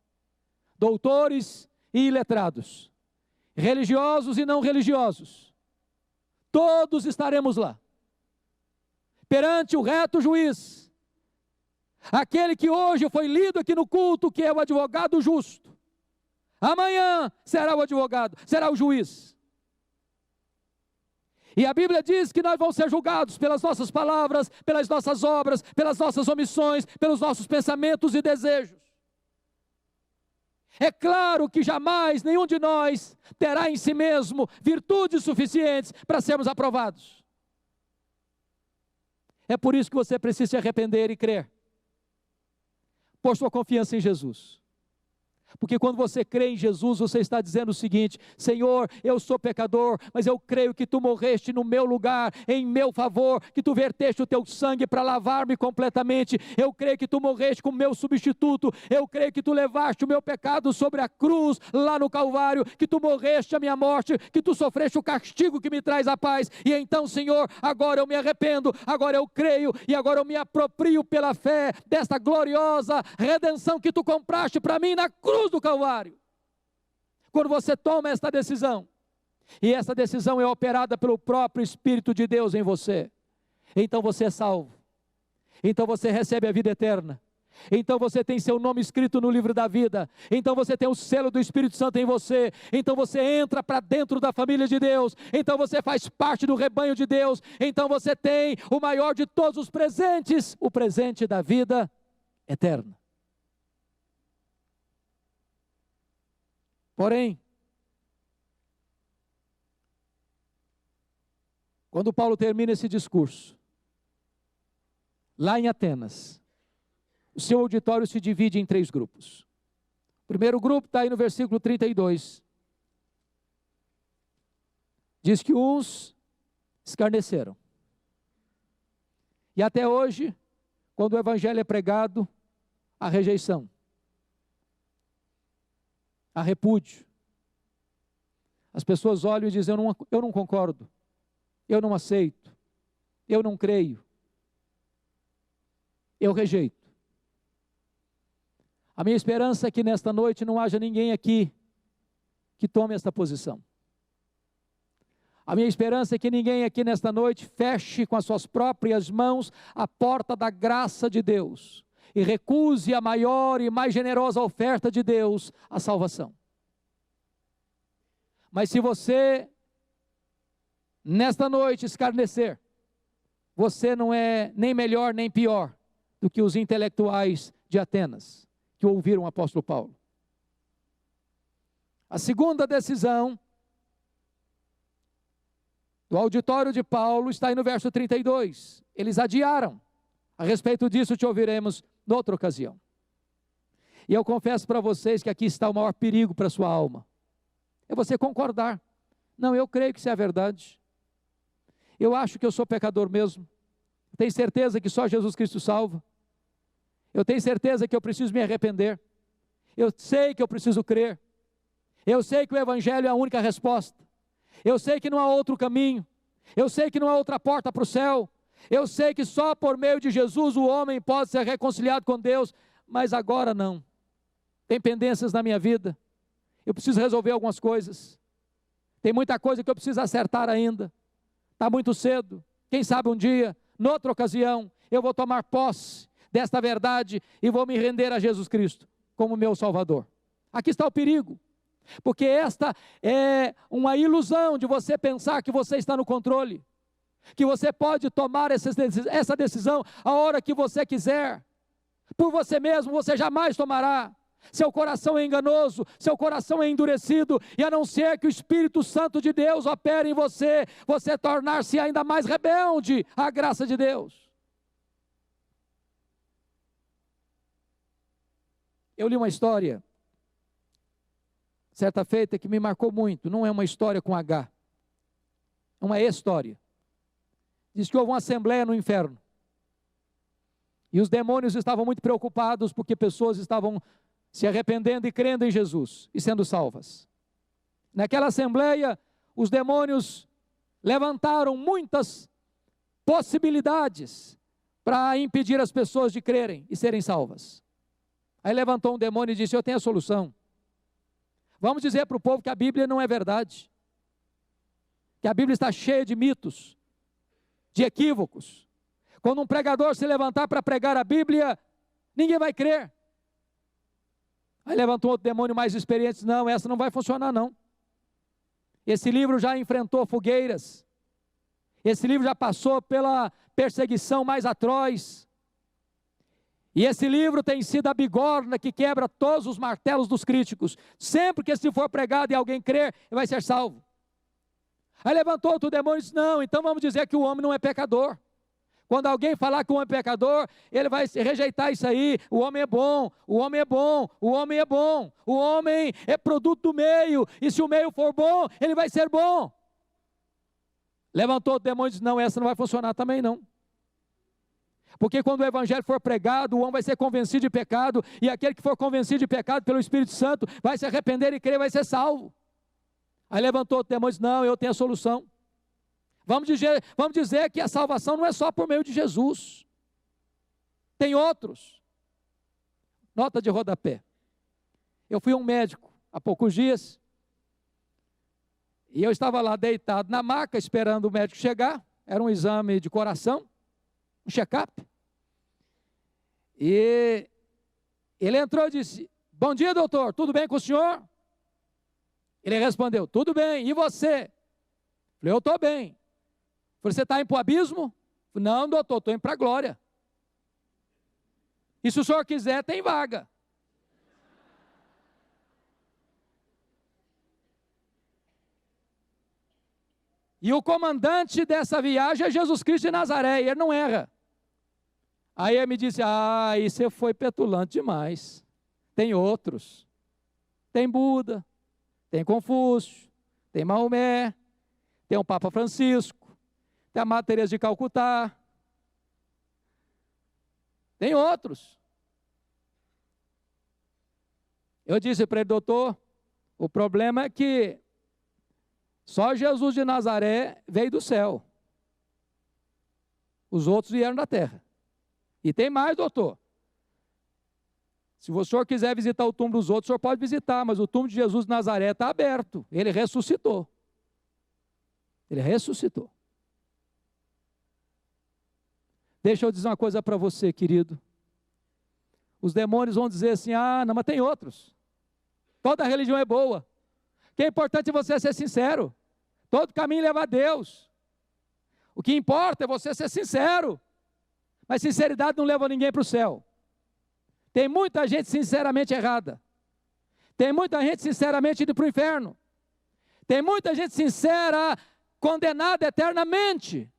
doutores e iletrados, religiosos e não religiosos, todos estaremos lá, perante o reto juiz, aquele que hoje foi lido aqui no culto, que é o advogado justo. Amanhã será o advogado, será o juiz. E a Bíblia diz que nós vamos ser julgados pelas nossas palavras, pelas nossas obras, pelas nossas omissões, pelos nossos pensamentos e desejos. É claro que jamais nenhum de nós terá em si mesmo virtudes suficientes para sermos aprovados. É por isso que você precisa se arrepender e crer. Pôr sua confiança em Jesus. Porque quando você crê em Jesus, você está dizendo o seguinte: Senhor, eu sou pecador, mas eu creio que Tu morreste no meu lugar, em meu favor, que Tu verteste o Teu sangue para lavar-me completamente, eu creio que Tu morreste como meu substituto, eu creio que Tu levaste o meu pecado sobre a cruz, lá no Calvário, que Tu morreste a minha morte, que Tu sofreste o castigo que me traz a paz, e então, Senhor, agora eu me arrependo, agora eu creio, e agora eu me aproprio pela fé, desta gloriosa redenção que Tu compraste para mim na cruz do Calvário. Quando você toma esta decisão, e essa decisão é operada pelo próprio Espírito de Deus em você, então você é salvo, então você recebe a vida eterna, então você tem seu nome escrito no livro da vida, então você tem o selo do Espírito Santo em você, então você entra para dentro da família de Deus, então você faz parte do rebanho de Deus, então você tem o maior de todos os presentes, o presente da vida eterna. Porém, quando Paulo termina esse discurso, lá em Atenas, o seu auditório se divide em 3 grupos. O primeiro grupo está aí no versículo 32. Diz que uns escarneceram. E até hoje, quando o evangelho é pregado, há rejeição, há repúdio. As pessoas olham e dizem: eu não concordo, eu não aceito, eu não creio, eu rejeito. A minha esperança é que nesta noite não haja ninguém aqui que tome esta posição. A minha esperança é que ninguém aqui nesta noite feche com as suas próprias mãos a porta da graça de Deus e recuse a maior e mais generosa oferta de Deus, a salvação. Mas se você, nesta noite, escarnecer, você não é nem melhor nem pior do que os intelectuais de Atenas, que ouviram o apóstolo Paulo. A segunda decisão do auditório de Paulo está aí no verso 32. Eles adiaram. A respeito disso te ouviremos noutra ocasião. E eu confesso para vocês que aqui está o maior perigo para a sua alma. É você concordar. Não, eu creio que isso é a verdade. Eu acho que eu sou pecador mesmo. Tenho certeza que só Jesus Cristo salva. Eu tenho certeza que eu preciso me arrepender. Eu sei que eu preciso crer. Eu sei que o Evangelho é a única resposta. Eu sei que não há outro caminho. Eu sei que não há outra porta para o céu. Eu sei que só por meio de Jesus o homem pode ser reconciliado com Deus. Mas agora não. Tem pendências na minha vida. Eu preciso resolver algumas coisas. Tem muita coisa que eu preciso acertar ainda. Está muito cedo. Quem sabe um dia, noutra ocasião, eu vou tomar posse desta verdade e vou me render a Jesus Cristo como meu Salvador. Aqui está o perigo. Porque esta é uma ilusão de você pensar que você está no controle. Que você pode tomar essa decisão a hora que você quiser. Por você mesmo você jamais tomará. seu coração é enganoso, seu coração é endurecido, e a não ser que o Espírito Santo de Deus opere em você, você tornar-se ainda mais rebelde à graça de Deus. Eu li uma história, certa feita, que me marcou muito. Não é uma história com H, é uma história. Diz que houve uma assembleia no inferno, e os demônios estavam muito preocupados, porque pessoas estavam se arrependendo e crendo em Jesus, e sendo salvas. Naquela assembleia, os demônios levantaram muitas possibilidades para impedir as pessoas de crerem e serem salvas. Aí levantou um demônio e disse: eu tenho a solução. Vamos dizer para o povo que a Bíblia não é verdade, que a Bíblia está cheia de mitos, de equívocos. Quando um pregador se levantar para pregar a Bíblia, ninguém vai crer. Aí levantou outro demônio mais experiente e disse: não, essa não vai funcionar não. Esse livro já enfrentou fogueiras, esse livro já passou pela perseguição mais atroz, e esse livro tem sido a bigorna que quebra todos os martelos dos críticos. Sempre que se for pregado e alguém crer, ele vai ser salvo. Aí levantou outro demônio e disse: não, então vamos dizer que o homem não é pecador. Quando alguém falar que o homem é pecador, ele vai rejeitar isso aí. O homem é bom, o homem é bom, o homem é bom. O homem é produto do meio, e se o meio for bom, ele vai ser bom. Levantou outro demônio e disse: não, essa não vai funcionar também não. Porque quando o evangelho for pregado, o homem vai ser convencido de pecado, e aquele que for convencido de pecado pelo Espírito Santo, vai se arrepender e crer, vai ser salvo. Aí levantou o demônio e disse: não, eu tenho a solução. Vamos dizer que a salvação não é só por meio de Jesus. Tem outros. Nota de rodapé. Eu fui a um médico há poucos dias, e eu estava lá deitado na maca, esperando o médico chegar. Era um exame de coração, um check-up. E ele entrou e disse: bom dia, doutor, tudo bem com o senhor? Ele respondeu: tudo bem, e você? Eu falei: eu estou bem. Falei: você está indo para o abismo? Falei: não, doutor, estou indo para a glória. E se o senhor quiser, tem vaga. E o comandante dessa viagem é Jesus Cristo de Nazaré, e ele não erra. Aí ele me disse: aí você foi petulante demais. Tem outros. Tem Buda, tem Confúcio, tem Maomé, tem o Papa Francisco, tem a Madre Teresa de Calcutá. Tem outros. Eu disse para ele: doutor, o problema é que só Jesus de Nazaré veio do céu. Os outros vieram da terra. E tem mais, doutor. Se o senhor quiser visitar o túmulo dos outros, o senhor pode visitar, mas o túmulo de Jesus de Nazaré está aberto. Ele ressuscitou. Ele ressuscitou. Deixa eu dizer uma coisa para você, querido. Os demônios vão dizer assim: não, mas tem outros. Toda religião é boa. O que é importante é você ser sincero. Todo caminho leva a Deus. O que importa é você ser sincero. Mas sinceridade não leva ninguém para o céu. Tem muita gente sinceramente errada. Tem muita gente sinceramente indo para o inferno. Tem muita gente sincera condenada eternamente.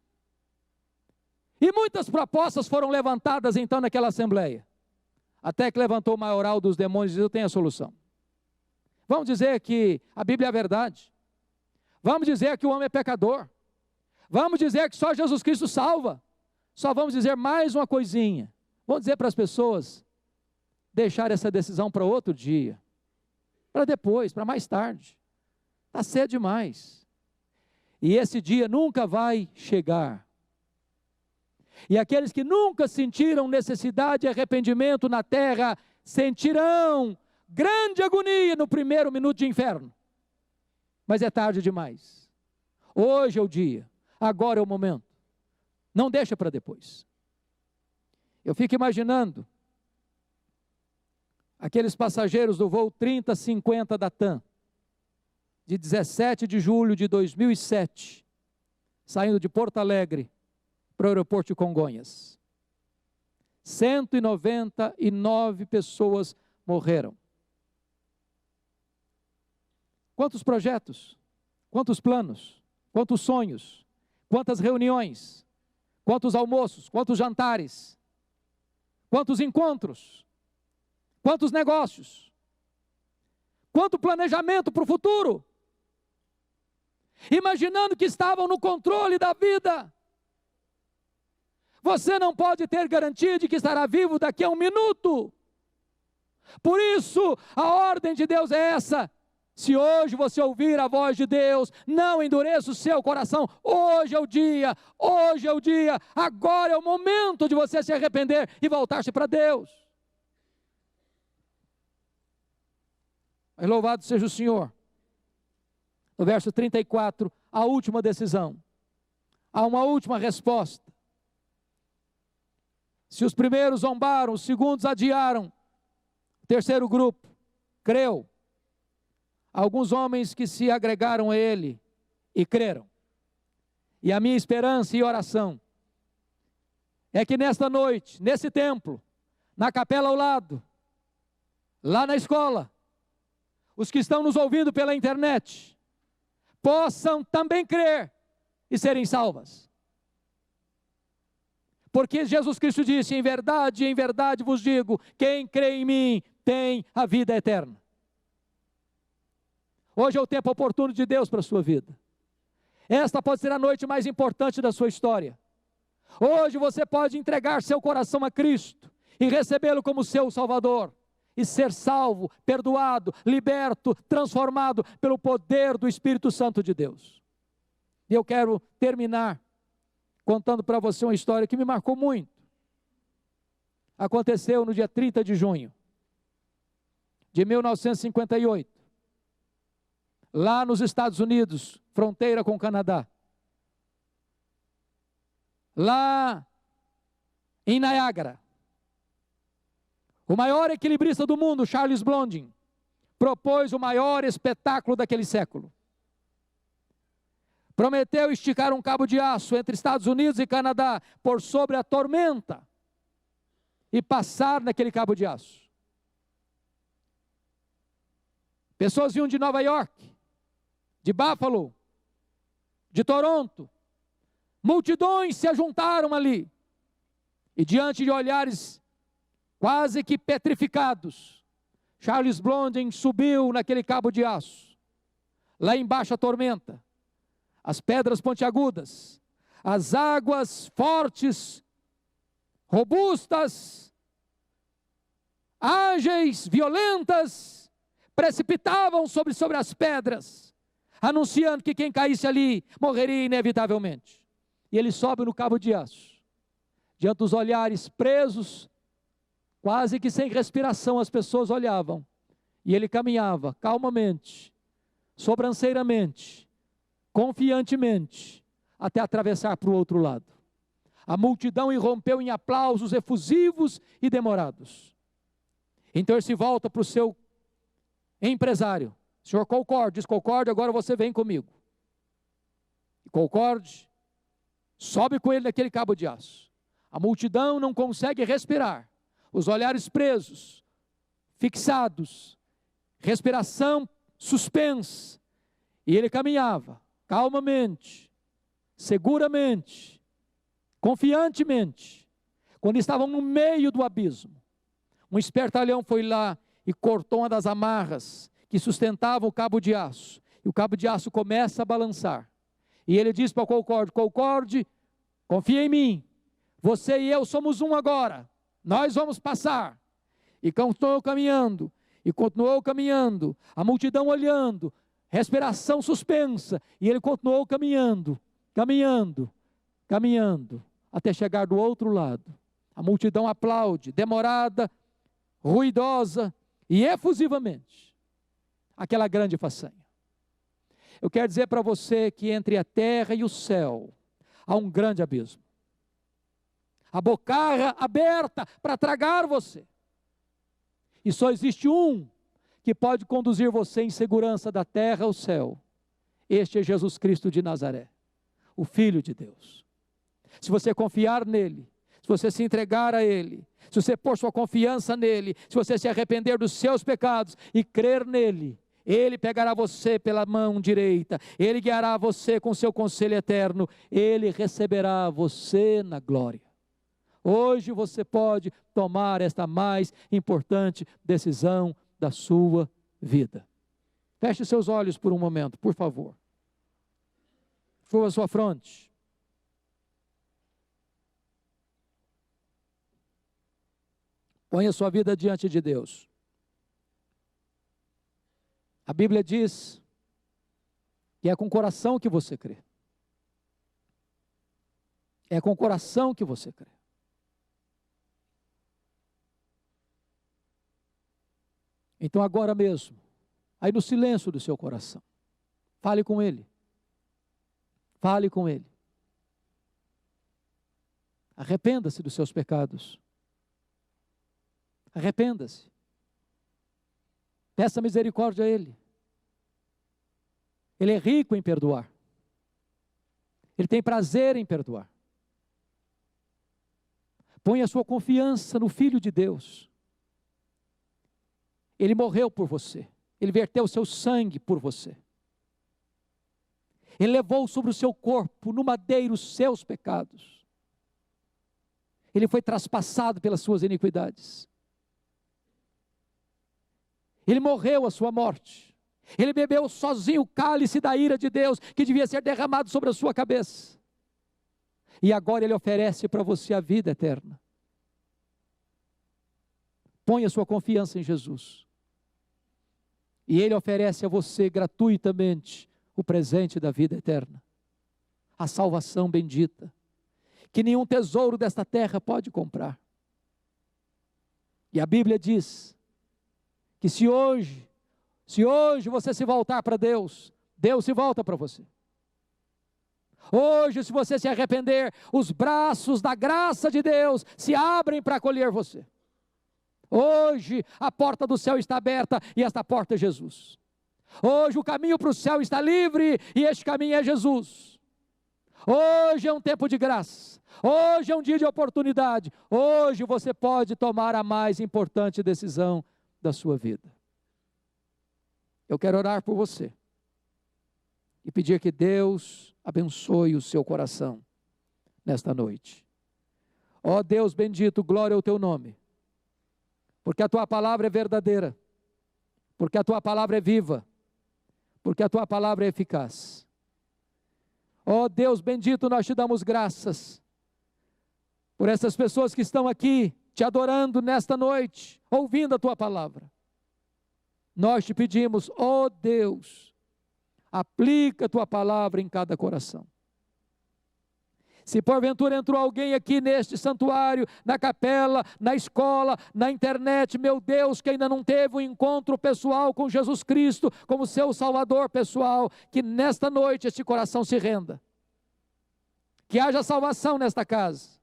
E muitas propostas foram levantadas então naquela assembleia. Até que levantou o maioral dos demônios e disse: eu tenho a solução. Vamos dizer que a Bíblia é a verdade. Vamos dizer que o homem é pecador. Vamos dizer que só Jesus Cristo salva. Só vamos dizer mais uma coisinha. Vamos dizer para as pessoas deixar essa decisão para outro dia, para depois, para mais tarde. Está cedo demais. E esse dia nunca vai chegar. E aqueles que nunca sentiram necessidade e arrependimento na terra, sentirão grande agonia no primeiro minuto de inferno. Mas é tarde demais. Hoje é o dia, agora é o momento. Não deixa para depois. Eu fico imaginando aqueles passageiros do voo 3050 da TAM, de 17 de julho de 2007, saindo de Porto Alegre para o aeroporto de Congonhas. 199 pessoas morreram. Quantos projetos, quantos planos, quantos sonhos, quantas reuniões, quantos almoços, quantos jantares, quantos encontros, quantos negócios, quanto planejamento para o futuro, imaginando que estavam no controle da vida. Você não pode ter garantia de que estará vivo daqui a um minuto. Por isso, a ordem de Deus é essa: se hoje você ouvir a voz de Deus, não endureça o seu coração. Hoje é o dia, agora é o momento de você se arrepender e voltar-se para Deus. Mas louvado seja o Senhor. No verso 34, a última decisão. Há uma última resposta. Se os primeiros zombaram, os segundos adiaram, o terceiro grupo creu. Alguns homens que se agregaram a ele e creram. E a minha esperança e oração é que nesta noite, nesse templo, na capela ao lado, lá na escola, os que estão nos ouvindo pela internet, possam também crer e serem salvas. Porque Jesus Cristo disse: em verdade vos digo, quem crê em mim tem a vida eterna. Hoje é o tempo oportuno de Deus para a sua vida. Esta pode ser a noite mais importante da sua história. Hoje você pode entregar seu coração a Cristo e recebê-lo como seu Salvador, e ser salvo, perdoado, liberto, transformado pelo poder do Espírito Santo de Deus. E eu quero terminar contando para você uma história que me marcou muito. Aconteceu no dia 30 de junho de 1958, lá nos Estados Unidos, fronteira com o Canadá. Lá em Niágara, o maior equilibrista do mundo, Charles Blondin, propôs o maior espetáculo daquele século. Prometeu esticar um cabo de aço entre Estados Unidos e Canadá por sobre a tormenta e passar naquele cabo de aço. Pessoas vinham de Nova York, de Buffalo, de Toronto. Multidões se ajuntaram ali. E diante de olhares quase que petrificados, Charles Blondin subiu naquele cabo de aço. Lá embaixo a tormenta, as pedras pontiagudas, as águas fortes, robustas, ágeis, violentas, precipitavam sobre as pedras, anunciando que quem caísse ali morreria inevitavelmente. E ele sobe no cabo de aço, diante dos olhares presos, quase que sem respiração as pessoas olhavam, e ele caminhava calmamente, sobranceiramente, confiantemente, até atravessar para o outro lado. A multidão irrompeu em aplausos efusivos e demorados. Então ele se volta para o seu empresário: senhor Concorde, diz Concorde, agora você vem comigo. E Concorde sobe com ele naquele cabo de aço. A multidão não consegue respirar, os olhares presos, fixados, respiração suspensa, e ele caminhava calmamente, seguramente, confiantemente. Quando estavam no meio do abismo, um espertalhão foi lá e cortou uma das amarras que sustentavam o cabo de aço, e o cabo de aço começa a balançar, e ele diz para o Concorde: Concorde, confia em mim, você e eu somos um agora, nós vamos passar. E continuou caminhando, a multidão olhando, respiração suspensa, e ele continuou caminhando, até chegar do outro lado. A multidão aplaude, demorada, ruidosa e efusivamente, aquela grande façanha. Eu quero dizer para você que entre a terra e o céu há um grande abismo. A bocarra aberta para tragar você. E só existe um que pode conduzir você em segurança da terra ao céu. Este é Jesus Cristo de Nazaré, o Filho de Deus. Se você confiar nele, se você se entregar a ele, se você pôr sua confiança nele, se você se arrepender dos seus pecados e crer nele, Ele pegará você pela mão direita, Ele guiará você com seu conselho eterno, Ele receberá você na glória. Hoje você pode tomar esta mais importante decisão da sua vida. Feche seus olhos por um momento, por favor. Curva a sua fronte. Ponha a sua vida diante de Deus. A Bíblia diz que é com o coração que você crê. É com o coração que você crê. Então agora mesmo, aí no silêncio do seu coração, fale com Ele. Fale com Ele. Arrependa-se dos seus pecados. Arrependa-se. Peça misericórdia a Ele. Ele é rico em perdoar. Ele tem prazer em perdoar. Ponha a sua confiança no Filho de Deus. Ele morreu por você. Ele verteu o seu sangue por você. Ele levou sobre o seu corpo, no madeiro, os seus pecados. Ele foi traspassado pelas suas iniquidades. Ele morreu a sua morte. Ele bebeu sozinho o cálice da ira de Deus, que devia ser derramado sobre a sua cabeça. E agora Ele oferece para você a vida eterna. Ponha sua confiança em Jesus. E Ele oferece a você gratuitamente o presente da vida eterna. A salvação bendita, que nenhum tesouro desta terra pode comprar. E a Bíblia diz que se hoje você se voltar para Deus, Deus se volta para você. Hoje, se você se arrepender, os braços da graça de Deus se abrem para acolher você. Hoje, a porta do céu está aberta e esta porta é Jesus. Hoje, o caminho para o céu está livre e este caminho é Jesus. Hoje é um tempo de graça. Hoje é um dia de oportunidade. Hoje você pode tomar a mais importante decisão da sua vida. Eu quero orar por você e pedir que Deus abençoe o seu coração nesta noite. Ó Deus bendito, glória ao teu nome, porque a tua palavra é verdadeira, porque a tua palavra é viva, porque a tua palavra é eficaz. Ó Deus bendito, nós te damos graças por essas pessoas que estão aqui te adorando nesta noite, ouvindo a tua palavra. Nós te pedimos, ó Deus, aplica a tua palavra em cada coração. Se porventura entrou alguém aqui neste santuário, na capela, na escola, na internet, meu Deus, que ainda não teve um encontro pessoal com Jesus Cristo, como seu Salvador pessoal, que nesta noite este coração se renda. Que haja salvação nesta casa.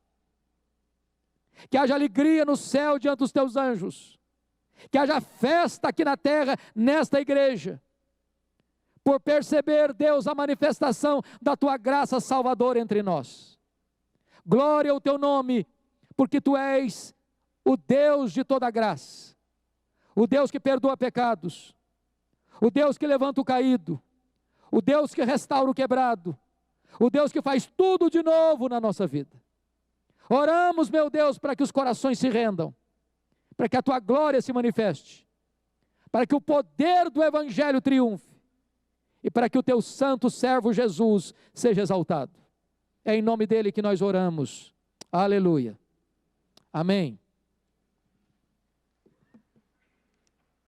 Que haja alegria no céu diante dos teus anjos. Que haja festa aqui na terra, nesta igreja. Por perceber, Deus, a manifestação da tua graça salvadora entre nós. Glória ao teu nome, porque tu és o Deus de toda graça, o Deus que perdoa pecados, o Deus que levanta o caído, o Deus que restaura o quebrado, o Deus que faz tudo de novo na nossa vida. Oramos, meu Deus, para que os corações se rendam, para que a tua glória se manifeste, para que o poder do evangelho triunfe, e para que o teu santo servo Jesus seja exaltado. É em nome dele que nós oramos. Aleluia. Amém.